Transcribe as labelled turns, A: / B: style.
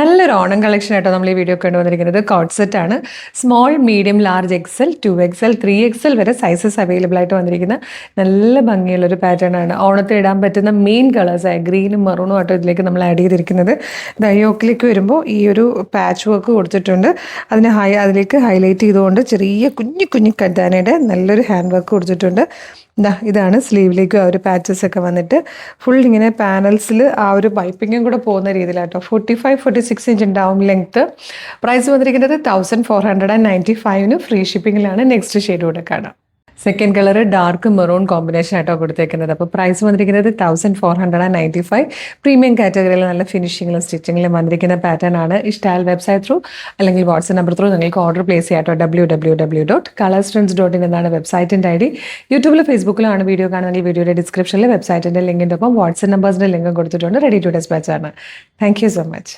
A: നല്ലൊരു ഓണം കളക്ഷൻ ആയിട്ടോ നമ്മൾ ഈ വീഡിയോ കൊണ്ടുവന്നിരിക്കുന്നത് കോട്ട് സെറ്റ് ആണ്. Small, medium, large, XL, 2XL, 3XL വരെ സൈസസ് അവൈലബിൾ ആയിട്ട് വന്നിരിക്കുന്ന നല്ല ഭംഗിയുള്ളൊരു പാറ്റേൺ ആണ്. ഓണത്തിന് ഇടാൻ പറ്റുന്ന മെയിൻ കളേഴ്സായ ഗ്രീനും മെറൂണും ആട്ടോ ഇതിലേക്ക് നമ്മൾ ആഡ് ചെയ്തിരിക്കുന്നത്. യോക്കിലേക്ക് വരുമ്പോൾ ഈ ഒരു പാച്ച് വർക്ക് കൊടുത്തിട്ടുണ്ട്. അതിലേക്ക് ഹൈലൈറ്റ് ചെയ്തുകൊണ്ട് ചെറിയ കുഞ്ഞു കുഞ്ഞു കറ്റാനയുടെ നല്ലൊരു ഹാൻഡ് വർക്ക് കൊടുത്തിട്ടുണ്ട്. ഇതാണ് സ്ലീവിലേക്കും ആ ഒരു പാച്ചസ് ഒക്കെ വന്നിട്ട് ഫുൾ ഇങ്ങനെ പാനൽസിൽ ആ ഒരു പൈപ്പിങ്ങും കൂടെ പോകുന്ന രീതിയിലാട്ടോ. 45-46 ഇഞ്ച് ഉണ്ടാവും ലെങ്ത്ത്. പ്രൈസ് വന്നിരിക്കുന്നത് 1495 ഫ്രീ ഷിപ്പിങ്ങിലാണ്. നെക്സ്റ്റ് ഷെയ്ഡ് കൂടെ കാണാം. Second colour dark maroon combination ആയിട്ടോ കൊടുത്തേക്കുന്നത്. അപ്പോൾ പ്രൈസ് വന്നിരിക്കുന്നത് 1495. പ്രീമിയം കാറ്റഗറിയിൽ നല്ല ഫിനിഷിങ്ങിലും സ്റ്റിച്ചിങ്ങിലും വന്നിരിക്കുന്ന പാറ്റേൺ ആണ്. ഇഷ്ടാൽ വെബ്സൈറ്റ് ത്രൂ അല്ലെങ്കിൽ വാട്സ്ആപ്പ് നമ്പർ ത്രൂ നിങ്ങൾക്ക് ഓർഡർ പ്ലേസ് ചെയ്യാട്ടോ. www.colorstrends.in എന്നാണ് വെബ്സൈറ്റിൻ്റെ ID. യൂട്യൂബിലും ഫേസ്ബുക്കിലാണ് വീഡിയോ കാണുന്നെങ്കിൽ വീഡിയോയുടെ ഡിസ്ക്രിപ്ഷനിൽ വെബ്സൈറ്റിൻ്റെ ലിങ്കിൻ്റെ ഒപ്പം വാട്സ്ആപ്പ് നമ്പേഴ്സിൻ്റെ ലിങ്കും കൊടുത്തിട്ടുണ്ട്. റെഡി ടു ഡിസ്പാച്ച് ആണ്. Thank you so much.